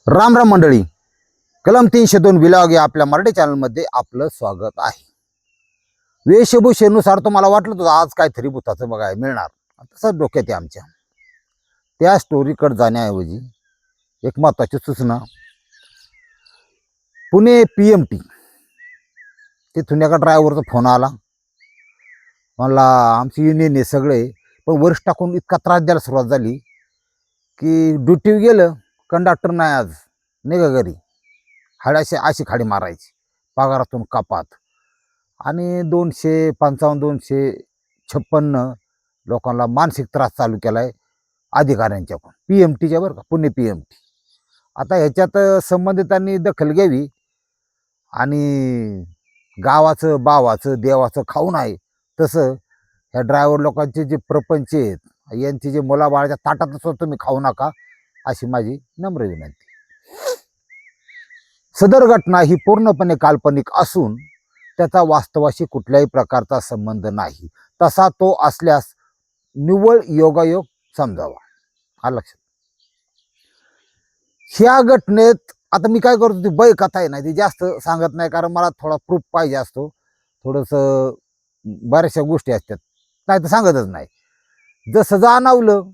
राम राम मंडळी, कलम 302 विलॉग या आपल्या मराठी चॅनलमध्ये आपलं स्वागत आहे. वेशभूषेनुसार तुम्हाला वाटलं होतं आज काहीतरी भूताचं बघायला मिळणार, तसं डोक्यात आहे आमच्या. त्या स्टोरीकडे जाण्याऐवजी एक महत्त्वाची सूचना. पुणे PMT तिथून एका ड्रायव्हरचा फोन आला. मला आमची युनियन आहे सगळे, पण वरिष्ठाकडून इतका त्रास द्यायला सुरुवात झाली की ड्युटीवर गेलं, कंडक्टर नाही आज, निघा घरी. हाडाशी अशी खाडी मारायची, पगारातून कपात. आणि 255 256 लोकांना मानसिक त्रास चालू केला आहे अधिकाऱ्यांच्याकडून, PMTच्या बरं का, पुणे PMT. आता ह्याच्यात संबंधितांनी दखल घ्यावी आणि गावाचं बावाचं देवाचं खाऊन आहे तसं ह्या ड्रायव्हर लोकांचे जे प्रपंच आहेत, यांची जे मुलाबाळाच्या ताटातच तुम्ही खाऊ नका, अशी माझी नम्र विनंती. सदर घटना ही पूर्णपणे काल्पनिक असून त्याचा वास्तवाशी कुठल्याही प्रकारचा संबंध नाही. तसा तो असल्यास निव्वळ योगायोग समजावा. हा लक्षात. ह्या घटनेत आता मी काय करतो, ती बै कथा आहे ना, ती जास्त सांगत नाही, कारण मला थोडा प्रूफ पाहिजे असतो. थोडंसं बऱ्याचशा गोष्टी असतात, नाही तर सांगतच नाही. जसं जाणवलं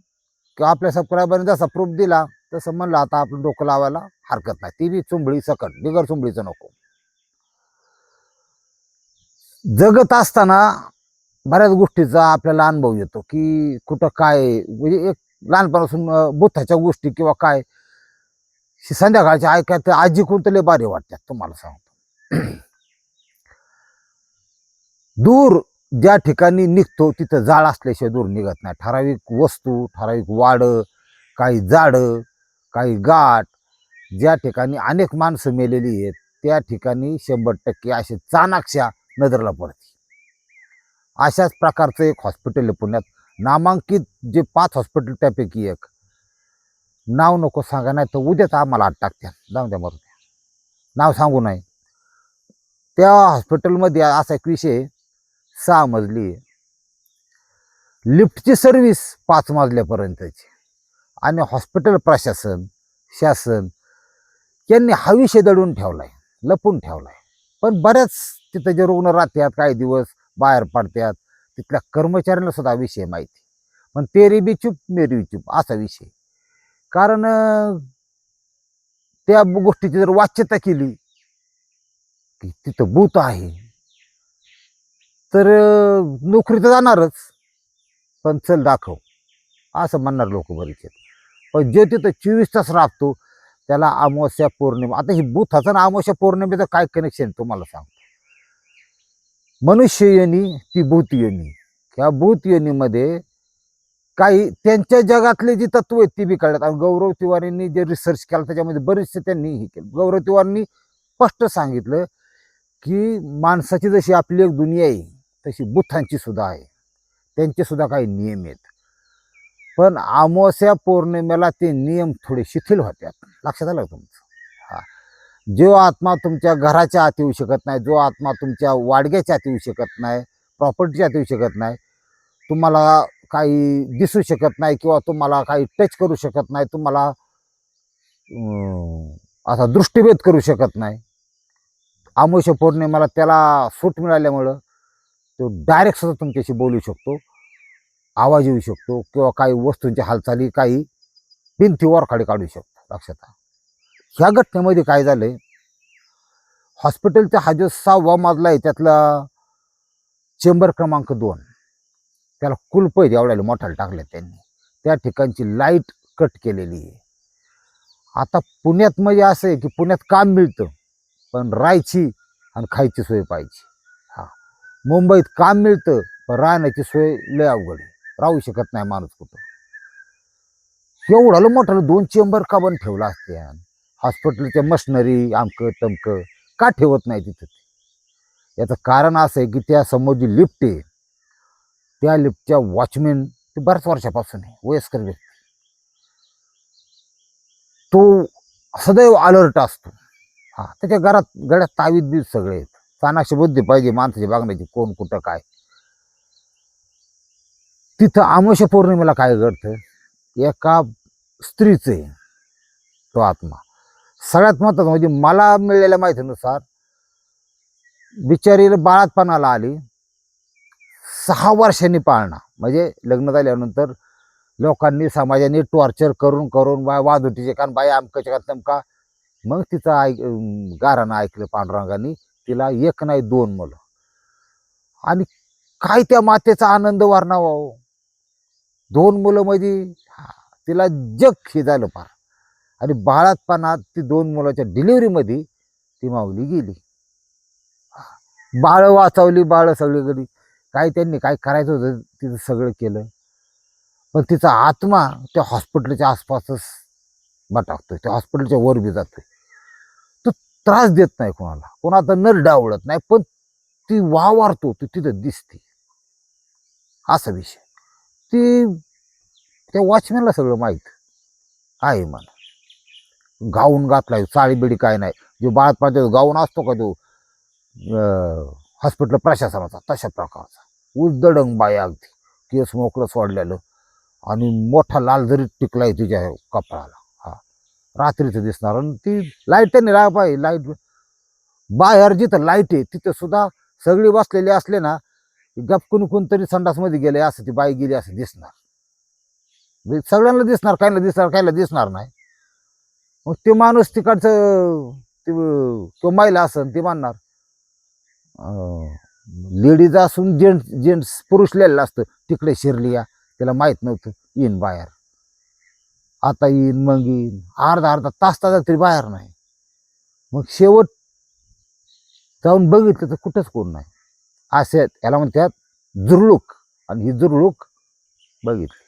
किंवा आपल्या सबस्क्रायबरने जसा प्रूफ दिला तसं म्हणलं आता आपलं डोकं लावायला हरकत नाही. ती बी चुंबळी सकट, बिगर चुंबळीचं नको. जगत असताना बऱ्याच गोष्टीचा आपल्याला अनुभव येतो की कुठं काय, म्हणजे एक लहानपणापासून बुथाच्या गोष्टी किंवा काय संध्याकाळच्या ऐकायचं आजी कोणतले भारी वाटतात. तुम्हाला सांगतो, दूर ज्या ठिकाणी निघतो तिथं जाळ असल्याशिवाय दूर निघत नाही. ठराविक वस्तू, ठराविक वाडं, काही झाडं, काही गाठ, ज्या ठिकाणी अनेक माणसं मेलेली आहेत त्या ठिकाणी 100% असे चाणाक्षा नजरला पडते. अशाच प्रकारचं एक हॉस्पिटल आहे पुण्यात, नामांकित जे 5 हॉस्पिटल त्यापैकी एक. नाव नको सांगा, नाही तर उद्याच आम्हाला आत टाकत्या, जाऊ द्या मरू द्या, नाव सांगू नये. त्या हॉस्पिटलमध्ये असा एक विषय, 6 मजली आहे, लिफ्टची सर्व्हिस 5 मजल्यापर्यंतची, आणि हॉस्पिटल प्रशासन शासन यांनी हा विषय दडून ठेवलाय, लपून ठेवलाय. पण बऱ्याच तिथं जे रुग्ण राहतात काही दिवस बाहेर पडतात, तिथल्या कर्मचाऱ्यांना सुद्धा विषय माहिती, पण तेरी बी चूप मेरी बी चूप असा विषय. कारण त्या गोष्टीची जर वाच्यता केली की तिथं भूत आहे तर नोकरी तर जाणारच, पण चल दाखव असं म्हणणार लोक बरेच आहेत. पण जे तिथं 24 तास राहतो त्याला अमावस्या पौर्णिमा, आता ही भूताचं ना अमावस्या पौर्णिमेचं काय कनेक्शन तुम्हाला सांगतो. मनुष्य योनी ती भूत योनी, ह्या भूत योनीमध्ये काही त्यांच्या जगातले जी तत्व आहेत ती बी कळतात. आणि गौरव तिवारींनी जे रिसर्च केलं त्याच्यामध्ये बरेचसे त्यांनी हे केलं. गौरव तिवारींनी स्पष्ट सांगितलं की माणसाची जशी आपली एक दुनिया आहे तशी बुथांची सुद्धा आहे, त्यांचे सुद्धा काही नियम आहेत. पण अमावस्या पौर्णिमेला ते नियम थोडे शिथिल होत्यात. लक्षात आलं तुमचं? हा, जो आत्मा तुमच्या घराच्या आत येऊ शकत नाही, जो आत्मा तुमच्या वाडग्याच्या आत येऊ शकत नाही, प्रॉपर्टीच्या आत येऊ शकत नाही, तुम्हाला काही दिसू शकत नाही किंवा तुम्हाला काही टच करू शकत नाही, तुम्हाला असा दृष्टिभेद करू शकत नाही. अमावस्या पौर्णिमेला त्याला सूट मिळाल्यामुळं तो डायरेक्ट सुद्धा तुमच्याशी बोलू शकतो, आवाज येऊ शकतो, किंवा काही वस्तूंची हालचाली काही भिंतीवर खाली काढू शकतो. लक्षात आलं? ह्या घटनेमध्ये काय झालंय, हॉस्पिटलचा हा जो 6वा मजला आहे त्यातला चेंबर क्रमांक 2, त्याला कुलप आहे एवढ्याला मोठाला टाकले त्यांनी. त्या ठिकाणची लाईट कट केलेली आहे. आता पुण्यात म्हणजे असं आहे की पुण्यात काम मिळतं पण राहायची आणि खायची सोय पाहिजे. हा, मुंबईत काम मिळतं पण राहण्याची सोय लय अवघड आहे, राहू शकत नाही माणूस कुठं. एवढं मोठं 2 चेंबर का बंद ठेवला असते, हॉस्पिटलच्या मशनरी आमकं तमकं का ठेवत नाही तिथं? याचं कारण असं आहे की त्या समोर जी लिफ्ट आहे त्या लिफ्टच्या वॉचमॅन ते बऱ्याच वर्षापासून आहे, वयस्कर व्यक्ती, तो सदैव अलर्ट असतो. हा, त्याच्या गळ्यात तावीज बीज सगळे आहेत. चाणाक्षी बुद्धी पाहिजे माणसाची बघण्याची, कोण कुठं काय. तिथं अमावस्या पौर्णिमेला काय घडतं, एका स्त्रीचे तो आत्मा सगळ्यात महत्त्वाचं म्हणजे मला मिळालेल्या माहितीनुसार बिचारीला बाळातपणाला आली 6 वर्षांनी पाळणा, म्हणजे लग्न झाल्यानंतर लोकांनी समाजाने टॉर्चर करून करून बाय वादुटीचे कान बाय आमकाच्या का तमका, मग तिचं गारानं ऐकलं पांडुरंगाने, तिला एक नाही 2 मुलं. आणि काय त्या मातेचा आनंद वारणावा हो. 2 मुलं म्हणजे तिला जग हे झालं फार. आणि बाळातपणात ती 2 मुलाच्या डिलिव्हरीमध्ये ती माऊली गेली. बाळ वाचवली, बाळ सगळीकडे. काय त्यांनी काय करायचं होतं तिचं सगळं केलं, पण तिचा आत्मा त्या हॉस्पिटलच्या आसपासच भटकतोय, त्या हॉस्पिटलच्या वर बी जातोय. तो त्रास देत नाही कोणाला, कोणाचा नर डावळत नाही, पण ती वावरतो, ती तिथं दिसते. असा विषय. ती त्या वॉचमॅनला सगळं माहीत आहे. मला गाऊन घातलाय, साडी बिडी काय नाही. जो बाळातपणाचा गाऊन असतो का तो हॉस्पिटल प्रशासनाचा, तशा प्रकारचा उजदडंग बाई, अगदी केस मोकळं सोडलेलं आणि मोठा लाल जरी टिकलाय तिच्या कपाळाला. हा, रात्रीचं दिसणार. आणि ती लाईटने राहा पाहिजे. लाईट बाहेर जिथं लाईट आहे तिथं सुद्धा सगळी बसलेली असले ना, गपकून कोणतरी संडासमध्ये गेले असं ती बाई गेली असं दिसणार. सगळ्यांना दिसणार, काहीला दिसणार, काहीला दिसणार नाही. मग ते माणूस तिकडचं तो महिला असन ती म्हणणार, लेडीज असून जेंट्स पुरुष लिहिलेलं असतं तिकडे शिरली या, त्याला माहीत नव्हतं येईन बाहेर. आता येईन, मग येईन, अर्धा तास तरी बाहेर नाही. मग शेवट जाऊन बघितलं तर कुठंच कोण नाही. असे याला म्हणतात जुरलूक. आणि ही जुरलूक बघितली.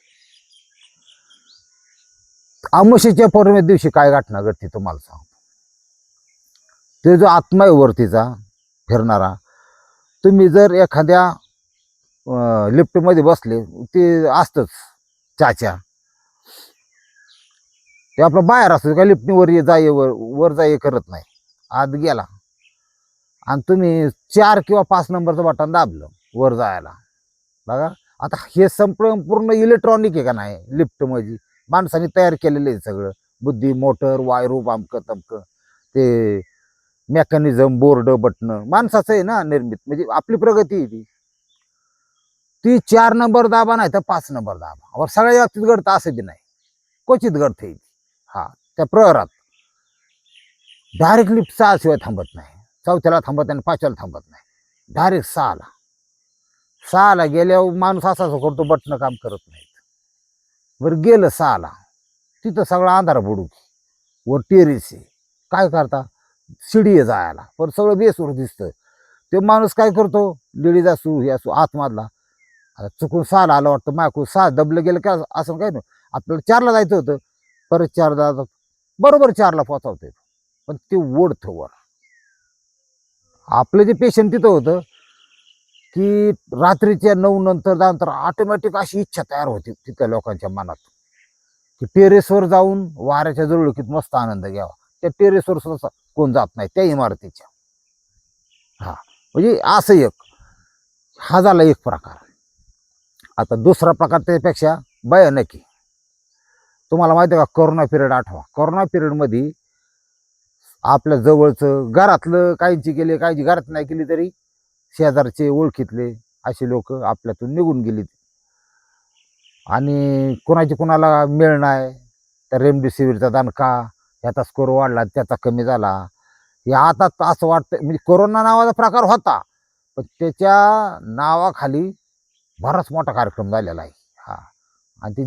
अमावस्येच्या पौर्णिमे दिवशी काय घटना घडते तुम्हाला सांगतो. ते जो आत्मा आहे वरतीचा फिरणारा, तुम्ही जर एखाद्या लिफ्टमध्ये बसले, ते असतंच चाच्या, ते आपलं बाहेर असतं काय, लिफ्टनी वर जाय करत नाही. आत गेला आणि तुम्ही 4 किंवा 5 नंबरचं बटन दाबलं वर जायला, बघा आता हे संपूर्ण इलेक्ट्रॉनिक आहे का नाही. लिफ्टमध्ये माणसाने तयार केलेलं आहे सगळं, बुद्धी, मोटर, वायरू, बामकं तमकं, ते मेकॅनिझम, बोर्ड, बटणं माणसाचं आहे ना निर्मित. म्हणजे आपली प्रगती आहे ती 4 नंबर दाबा नाही तर 5 नंबर दाबा. सगळ्या बाबतीत घडतं असं बी नाही, क्वचित घडतं. हा, त्या प्रहरात डायरेक्ट लिफ्ट 6 शिवाय थांबत नाही, 4थ्याला थांबत नाही, 5व्याला थांबत नाही, डायरेक्ट 6ला गेल्यावर माणूस असाच करतो, बटणं काम करत नाहीत. बरं गेलं 6ला, तिथं सगळा अंधार बुडू, वर टेरेस आहे. काय करता, शिडी आहे जायला, पण सगळं बेसवर दिसतं. ते माणूस काय करतो, लेडीज असू हे असू आतमधला, आता चुकून 6ला आलं वाटतं, मायकून 6 दबलं गेलं का असं काय नाही. आपल्याला 4ला जायचं होतं, परत 4ला बरोबर 4ला पोचावतं, पण ते ओढतं वर. आपलं जे पेशंट तिथं होतं की रात्रीच्या 9 नंतर ऑटोमॅटिक अशी इच्छा तयार होती तिथल्या लोकांच्या मनात की टेरेसवर जाऊन वाऱ्याच्या जुळुकीत मस्त आनंद घ्यावा. त्या टेरेसवर सुद्धा कोण जात नाही त्या इमारतीच्या. हा, म्हणजे असं एक हा झाला एक प्रकार. आता दुसरा प्रकार त्यापेक्षा भयानक आहे. तुम्हाला माहिती आहे का, कोरोना पिरियड आठवा. कोरोना पिरियडमध्ये आपल्या जवळचं घरातलं काहींची केली, काहींची घरात नाही केली, तरी शेजारचे ओळखीतले असे लोक आपल्यातून निघून गेलीत. आणि कोणाची कोणाला मेळ नाही. त्या रेमडेसिवीरचा दणका, ह्याचा स्कोर वाढला, त्याचा कमी झाला. हे आता असं वाटतं म्हणजे कोरोना नावाचा प्रकार होता, पण त्याच्या नावाखाली बराच मोठा कार्यक्रम झालेला आहे. हा, आणि ते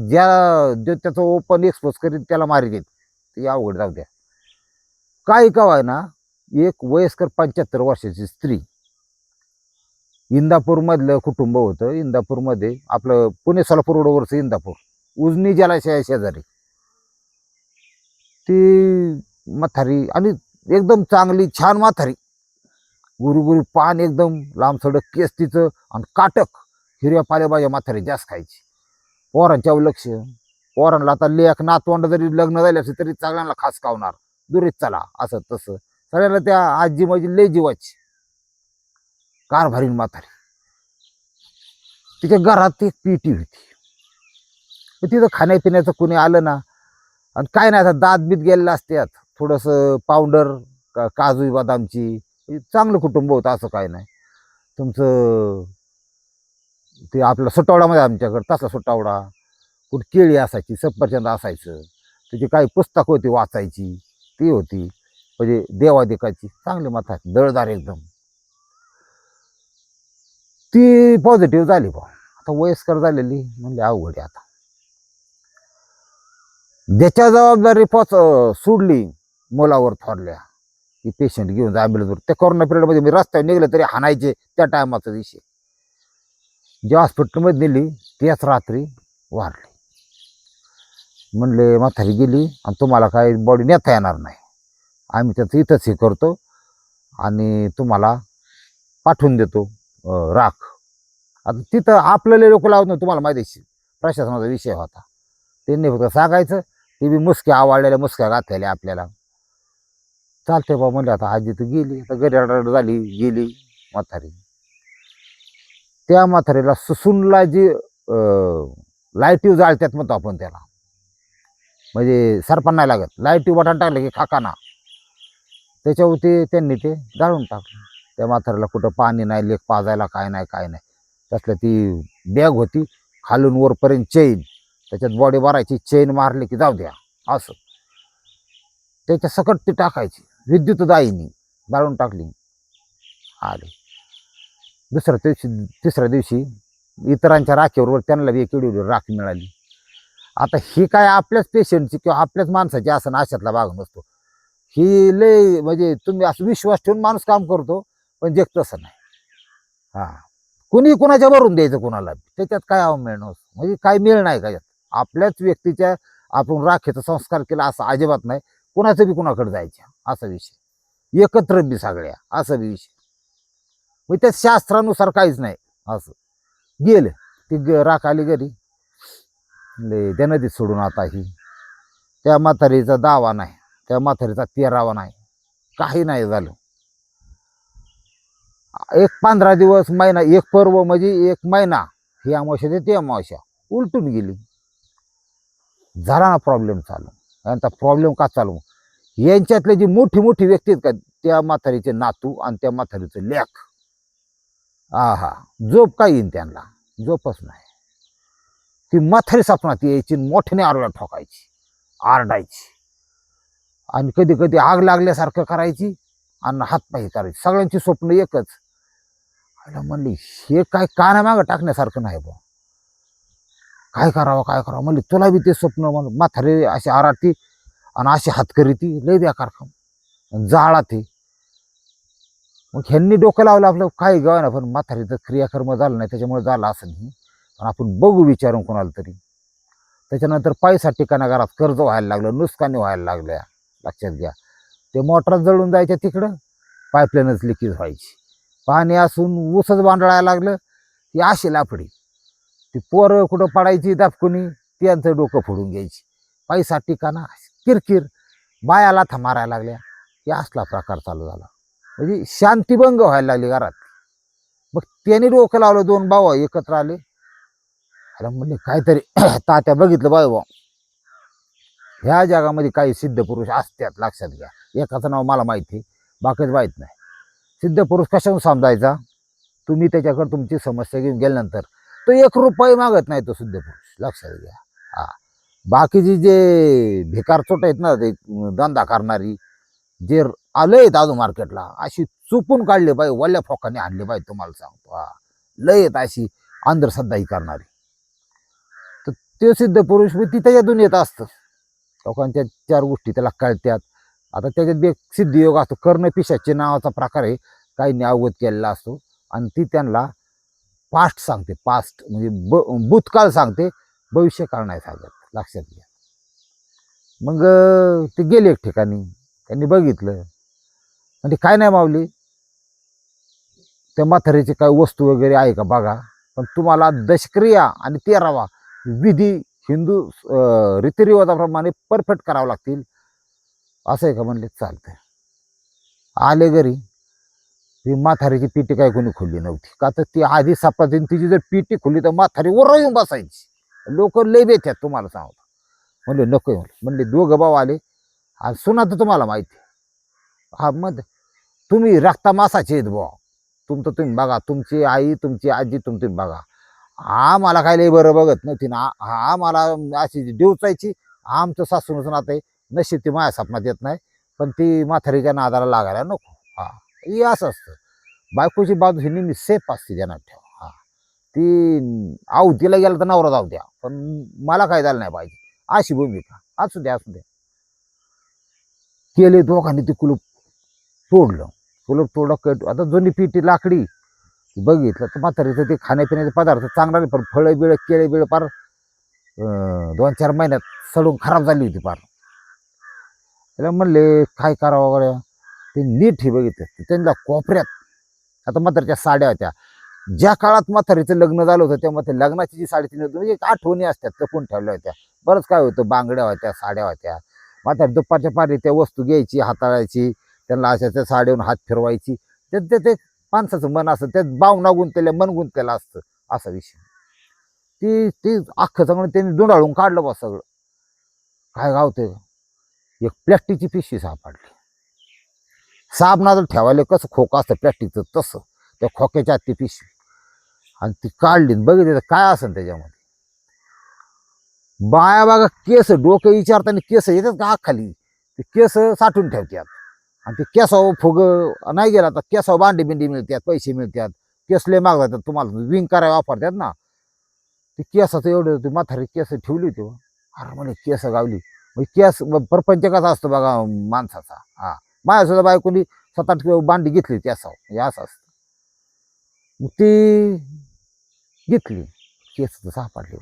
जो त्याचं ओपन एक्सपोज करीत त्याला मारी देत, ते अवघड जाऊ द्या. काय का ना, एक वयस्कर 75 वर्षाची स्त्री, इंदापूरमधलं कुटुंब होतं. इंदापूरमध्ये आपलं पुणे सोलापूर रोडवरचं इंदापूर, उजनी जलाशया शेजारी ती म्हातारी, आणि एकदम चांगली छान म्हातारी, गुरुगुरु पान, एकदम लांब सडक केस तिचं, आणि काटक हिरव्या पालेभाज्या म्हातारी जास्त खायची. पोरांच्यावर लक्ष. पोरांना आता लेख नातवंड जरी लग्न झाले असले तरी सगळ्यांना खास खावणार, दुरीत चला असं तसं सगळ्यांना. त्या आजी माझी लय जीवाची कारभारीण म्हातारी. तिच्या घरात एक पेटी होती, तिथं खाण्यापिण्याचं कोणी आलं ना, आणि काय नाही आता दात बीत गेलेलं असतात, थोडंसं पावडर काजू बदामची, हे चांगलं कुटुंब होतं, असं काय नाही. तुमचं ते आपला सुटवडामध्ये आमच्याकडं तसा सुटवडा, कुठं केळी असायची, सफरचंद असायचं, त्याची काही पुस्तकं होती वाचायची, ती होती. म्हणजे देवादिकाची चांगली माथा, दळदार एकदम. ती पॉझिटिव्ह झाली बा. आता वयस्कर झालेली म्हणजे अवघड आहे आता. ज्याच्या जबाबदारी सोडली मुलावर थोरल्या, की पेशंट घेऊन जा ॲम्ब्युलन्सवर. त्या कोरोना पिरियडमध्ये मी रस्त्यावर निघलं तरी हाणायचे, त्या टायमाचा विषय. ज्या हॉस्पिटलमध्ये नेली त्याच रात्री वारली. म्हणले म्हातारी गेली आणि तुम्हाला काही बॉडी नेता येणार नाही, आम्ही त्याचं इथंच हे करतो आणि तुम्हाला पाठवून देतो राख. आता तिथं आपल्याला लोक लावत नाही, तुम्हाला माहिती आहे, प्रशासनाचा विषय होता. त्यांनी फक्त सांगायचं, ते बी मुसक्या आवडलेल्या, मुसक्या घातलेल्या आपल्याला. चालते बा म्हणले. आता आजी तर गेली, आता घरी झाली, गेली म्हातारी. त्या म्हातारीला सुसूनला जी लाईटीव जाळत्यात म्हणतो आपण त्याला, म्हणजे सरपण नाही लागत, लाईटीव बटन टाकलं की खाकाना, त्याच्यावरती त्यांनी ते जाळून टाकलं. त्या म्हातारीला कुठं पाणी नाही, लेक पाजायला काय नाही काय नाही. त्यातलं ती बॅग होती, खालून वरपर्यंत चेन, त्याच्यात बॉडी भरायची, चेन मारली की जाऊ द्या असं. त्याच्या सकट ती टाकायची, विद्युत दाईनी जाळून टाकली. आले तिसऱ्या दिवशी इतरांच्या राखेवर त्यांना बी केवढी राख मिळाली. आता ही काय आपल्याच पेशंटची किंवा आपल्याच माणसाची असं अशातला भाग नसतो. ही लय म्हणजे तुम्ही असं विश्वास ठेवून माणूस काम करतो, पण जग तसं नाही. हा, कुणी कुणाच्या भरून द्यायचं कुणाला, त्याच्यात काय अवमेळ नसतो. म्हणजे काय मेळ नाही का, आपल्याच व्यक्तीच्या आपण राखेचा संस्कार केला असं अजिबात नाही. कुणाचं बी कुणाकडे जायचं असा विषय, एकत्र बी सगळ्या असा बी विषय. मग त्या शास्त्रानुसार काहीच नाही. असं गेलं ती राख आली घरी, त्या नदीत सोडून. आता ही त्या म्हातारीचा दावा नाही, त्या म्हातारीचा तेरावा नाही, काही नाही झालं. एक 15 दिवस, महिना, एक पर्व म्हणजे एक महिना, ही अमावस्या ते अमावस्या उलटून गेली. झाला ना प्रॉब्लेम चालू. यांचा प्रॉब्लेम का चालू, यांच्यातले जी मोठी मोठी व्यक्ती आहेत का, त्या म्हातारीचे नातू आणि त्या म्हातारीचं लेक, आहा, झोप काय येईन त्यांना, झोपच नाही. ती म्हातारी स्वप्नात यायची, मोठ्याने आरोला ठोकायची, आरडायची, आणि कधी कधी आग लागल्यासारखं करायची आणि हातपाई करायची. सगळ्यांची स्वप्न एकच. म्हणली हे काय कानामागं टाकण्यासारखं नाही बा, काय करावं काय करावं. म्हणली तुला बी ते स्वप्न. म्हणून म्हातारी अशी आराटी आणि अशी हात करी, ती लय बेकार काम जाळा ते. मग ह्यांनी डोकं लावलं आपलं, काय गाव ना, पण म्हातारीचं क्रियाकर्म झालं नाही, त्याच्यामुळे झालं असं नाही. पण आपण बघू विचारून कोणाला तरी. त्याच्यानंतर पैसा ठिकाणा घरात कर्ज व्हायला लागलं, नुकसानी व्हायला लागल्या. लक्षात घ्या, ते मोटर जळून जायच्या तिकडं, पाईपलाईनच लिकेज व्हायची. पाणी असून ऊसच बांधळायला लागलं की अशी लापडी. ती पोरं कुठं पडायची दापकुनी, त्यांचं डोकं फोडून घ्यायची. पैसा ठिकाणा, किरकिर, बाया लाथा मारायला लागल्या. हे असला प्रकार चालू झाला. म्हणजे शांतीभंग व्हायला लागली घरात. मग त्याने डोकं लावलं, 2 भाऊ एकत्र आले. अरे म्हणजे काहीतरी तात्या बघितलं बाबा, ह्या जगामध्ये काही सिद्ध पुरुष असतात. लक्षात घ्या, एकाचं नाव मला माहिती, बाकीच माहीत नाही. सिद्ध पुरुष कशाहून समजायचा, तुम्ही त्याच्याकडे तुमची समस्या घेऊन गेल्यानंतर तो 1 रुपये मागत नाही तो सिद्ध पुरुष. लक्षात घ्या. हा, बाकीची जे भिकार चोट आहेत ना, ते धंदा करणारी जे आले आहेत अजून मार्केटला, अशी चुपून काढले पाहिजे, वल्ल्या फोकाने आणले पाहिजे. तुम्हाला सांगतो, हा, लय आहेत अशी अंधश्रद्धा ही करणारी. तर ते सिद्ध पुरुष ती त्याच्यातून येत असतं. लोकांच्या 4 गोष्टी त्याला कळतात. आता त्याच्यात एक सिद्धयोग असतो, कर्ण पिशाचे नावाचा प्रकार आहे, काही अवगत केलेला असतो. आणि ती त्यांना पास्ट सांगते, पास्ट म्हणजे भूतकाळ सांगते, भविष्यकाळ नाही सांगत. लक्षात घ्या. मग ते गेले एक ठिकाणी, त्यांनी बघितलं, म्हणजे काय नाही माऊली, त्या म्हातारीची काय वस्तू वगैरे आहे का बघा, पण तुम्हाला दशक्रिया आणि 13वा विधी हिंदू रीतिरिवाजाप्रमाणे परफेक्ट करावं लागतील. असं आहे का म्हणले, चालतंय. आले घरी, ती म्हातारीची पिटी काय कोणी खोलली नव्हती, का तर ती आधी सापडते. तिची जर पिटी खोलली तर म्हातारी वर येऊन बसायची. लोक लय बेत आहेत तुम्हाला सांगतो. म्हणले नको. म्हणले 2 भाऊ आले आणि सुना तर तुम्हाला माहिती. हा मग तुम्ही रक्ता मासाचे आहेत बुवा. तुमचं तुम्ही बघा, तुमची आई तुमची आजी तुम्ही बघा. आम्हाला काय लय बरं बघत नव्हती ना, आम्हाला अशी डिवचायची. आमचं सासून आता नशीब ती माझ्या स्वप्नात येत नाही, पण ती म्हातारीच्या नादाला लागायला नको. हा, हे असं असतं. बायकोची बाजू ही नेहमी सेफ असते, ध्यानात ठेवा. हा, ती आवतीला गेलं तर नवरा जाऊ द्या, पण मला काय झालं नाही पाहिजे अशी भूमिका. असू द्या असू द्या. केले दोघांनी ते कुलूप तोडलं. कुलूप तोडलं. आता जुनी पिठी लाकडी बघितलं तर म्हातारीचं ते खाण्यापिण्याचे पदार्थ चांगला नाही, पण फळं बिळं केळे बिळं पार 2-4 महिन्यात सडून खराब झाली होती पार. त्याला म्हणले काय करावं वगैरे, ते नीट हे बघितलं त्यांना कोपऱ्यात. आता म्हातारीच्या साड्या होत्या. ज्या काळात म्हातारीचं लग्न झालं होतं तेव्हा ते लग्नाची जी साडी होती म्हणजे एक आठवणी असतात जपून ठेवल्या होत्या. बरंच काय होतं, बांगड्या होत्या, साड्या होत्या. म्हातारी दुपारच्या पारी त्या वस्तू घ्यायची, हाताळायची, त्यांना अशा त्या साडीवरून हात फिरवायची. ते माणसाचं मन असतं, त्यात भावना गुंतलेलं, मन गुंतलेलं असतं, असा विषय. ती ती अख्खं चांगलं त्यांनी दुंडाळून काढलं बा सगळं. काय गावते, एक प्लॅस्टिकची पिशवी सापडली. साबणाचं ठेवायला कसं खोकं असतं प्लॅस्टिकचं, तसं त्या खोक्याच्या आत ती पिशवी. आणि ती काढली बघितलं काय असेल त्याच्यामध्ये. बाया बघा, केस डोकं विचारताना केस येतात का खाली, ते केस साठवून ठेवतात. आणि ते केसावर फुग नाही गेला तर केसावर भांडी बिंडी मिळतात, पैसे मिळतात. केस लय माग जातात, तुम्हाला विंग करायला वापरतात ना. ते केसाचं एवढं ती म्हातारी केस ठेवली होती. अरे म्हणे केस गावली. म्हणजे केस परपंच कसा असतो बघा माणसाचा. हा, माझ्यासुद्धा बायकोनी 7-8 किलो भांडी घेतली केसावर, म्हणजे असं असतं. मग ती घेतली, केस तर सापडली.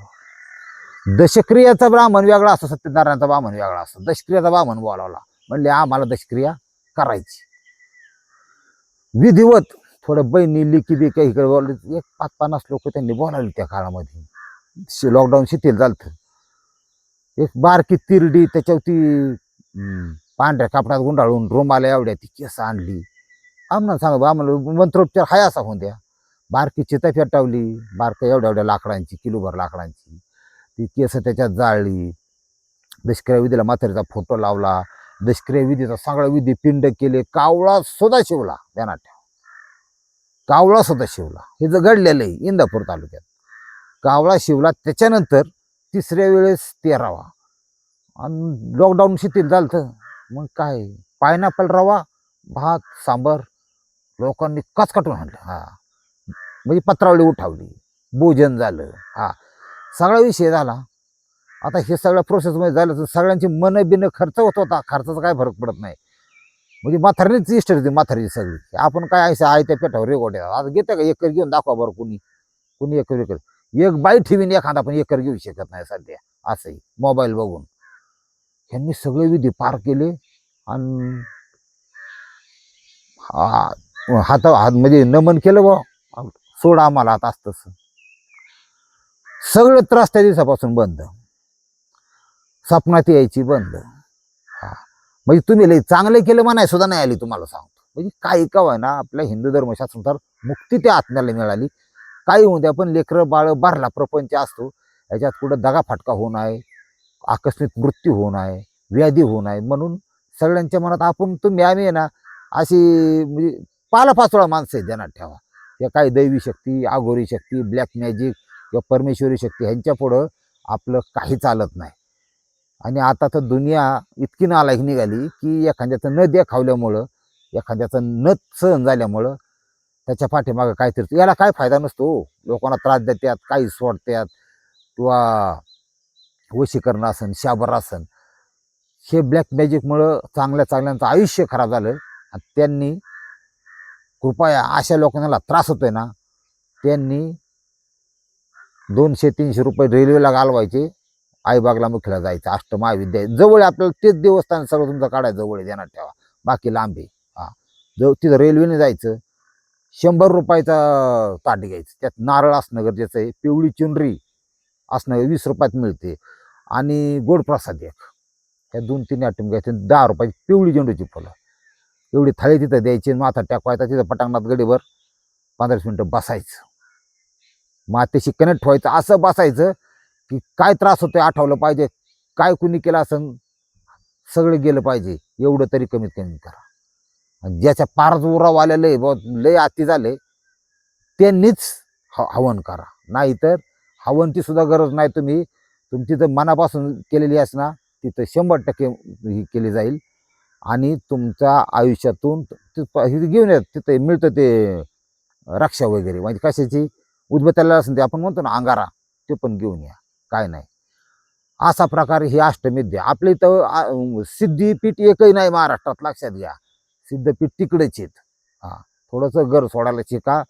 दशक्रियाचा ब्राह्मण वेगळा असतो, सत्यनारायणचा ब्राह्मण वेगळा असतो. दशक्रियाचा ब्राह्मण बोलावला, म्हणले आम्हाला दशक्रिया करायची विधिवत. थोडं बहिणी लिखी बी काही इकडे बोलले. एक 5-50 लोक त्यांनी बोलावले त्या काळामध्ये. लॉकडाऊन शिथिल झालं. एक बारकी तिरडी त्याच्यावरती पांढऱ्या कापडात गुंडाळून रुमाला एवढ्या ती केस आणली. आम्हाला सांगा, आम्हाला मंत्रोपचार हाय असा होऊन द्या. बारकी चिता पेटावली, बारक्या एवढ्या एवढ्या लाकडांची, किलोभर लाकडांची. ती केस त्याच्यात जाळली. दशक्रिया विधीला म्हातारीचा फोटो लावला. दशक्रिया विधीचा सगळा विधी पिंड केले. कावळा सुद्धा शिवला, ध्यानात ठेवा. कावळा सुद्धा शिवला. हे जर घडलेलं आहे इंदापूर तालुक्यात. कावळा शिवला. त्याच्यानंतर तिसऱ्या वेळेस 13वा आणि लॉकडाऊन शिथिल झालं. मग काय पायनॅपल रवा, भात, सांबर लोकांनी कचकटून आणलं. हा, म्हणजे पत्रावळी उठावली, भोजन झालं. हा, सगळा विषय झाला. आता हे सगळ्या प्रोसेसमध्ये झालं तर सगळ्यांची मन बिन खर्च होत होता. खर्चाचा काय फरक पडत नाही. म्हणजे म्हातारीच इष्ट होती म्हातारी सगळी. आपण काय आहे त्या पेठावर रेगोड्या. आता घेते का एकर घेऊन दाखवा बरं, कुणी एकर एक बाई ठेवीन एखादा, पण एकर घेऊ शकत नाही सध्या. असंही मोबाईल बघून ह्यांनी सगळे विधी पार केले. आणि हात म्हणजे नमन केलं बा, सोडा आम्हाला आता असतंच. सगळे त्रास त्या दिवसापासून बंद. स्वप्नात यायची बंद. हा, म्हणजे तुम्ही लई चांगले केलं म्हणाय सुद्धा नाही आली, तुम्हाला सांगतो. म्हणजे काही का ना आपल्या हिंदू धर्मशास्त्रानुसार मुक्ती त्या आत्म्याला मिळाली. काही होऊ द्या, पण लेकरं बाळ भरला प्रपंच असतो. याच्यात कुठं दगाफटका होऊ नये, आकस्मिक मृत्यू होऊ नये, व्याधी होऊ नये, म्हणून सगळ्यांच्या मनात आपण तुम्ही आम्ही ना अशी म्हणजे पालापाचोळा माणसं आहे, ध्यानात ठेवा. या काही दैवी शक्ती, आघोरी शक्ती, ब्लॅक मॅजिक किंवा परमेश्वरी शक्ती ह्यांच्या पुढं आपलं काही चालत नाही. आणि आता तर दुनिया इतकी नालायक निघाली की एखाद्याचं न देखावल्यामुळं, एखाद्याचं न सहन झाल्यामुळं त्याच्या पाठीमागं काहीतरी, याला काय फायदा नसतो. लोकांना त्रास देतात, काही सोडतात, किंवा वशीकरण असन, शाबर असन. हे ब्लॅक मॅजिकमुळं चांगल्यांचं आयुष्य खराब झालं. आणि त्यांनी कृपया अशा लोकांना त्रास होतोय ना, त्यांनी 200-300 रुपये रेल्वेला घालवायचे, आईबागला मुखीला जायचं. अष्टमहाविद्यालय जवळ आपल्याला, तेच देवस्थान सगळं तुमचं काढायचं जवळ, ध्यानात ठेवा. बाकी लांबे. हा, तिथं रेल्वेने जायचं. 100 रुपयाचा ताट घ्यायचं, त्यात नारळ असणं गरजेचं आहे, पिवळी चुनरी असणं 20 रुपयात मिळते, आणि गोड प्रसाद एक. त्या 2-3 आयटम घ्यायचे. 10 रुपयाची पिवळी झेंडूची फुलं, एवढी थाळी तिथं द्यायची. माथा टाकवायचा तिथं पटांगणात गडीवर, 15 मिनिटं बसायचं. मातेशी कनेक्ट व्हायचं. असं बसायचं की काय त्रास होतोय आठवलं पाहिजे, काय कुणी केलं असं, सगळं गेलं पाहिजे एवढं तरी कमीत कमी करा. आणि ज्याच्या पार जोराव आलेलं आहे बुवा लय अति झाले त्यांनीच हवन करा, नाहीतर हवनची सुद्धा गरज नाही. तुमची जर मनापासून केलेली असं ना तिथं 100% ही केली जाईल आणि तुमच्या आयुष्यातून हे घेऊन येत तिथे मिळतं ते रक्षा वगैरे म्हणजे कशाची उद्बत्त्याला असेल ते आपण म्हणतो ना अंगारा, ते पण घेऊन या, काय नाही. असा प्रकारे ही अष्टमी आपल्या इथं सिद्धीपीठ एकही नाही महाराष्ट्रात, लक्षात घ्या. सिद्धपीठ तिकडेच आहेत. हां, थोडंसं घर सोडायला शिका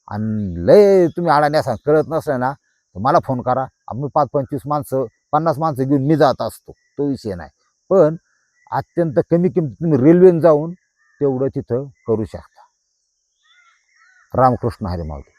आणि लय तुम्ही अडाण्यासा कळत नसलं ना तर मला फोन करा. आम्ही 5-25 माणसं 50 माणसं घेऊन मी जात असतो, तो विषय नाही. पण अत्यंत कमी किमतीत तुम्ही रेल्वेने जाऊन तेवढं तिथं करू शकता. रामकृष्ण हरी माऊली.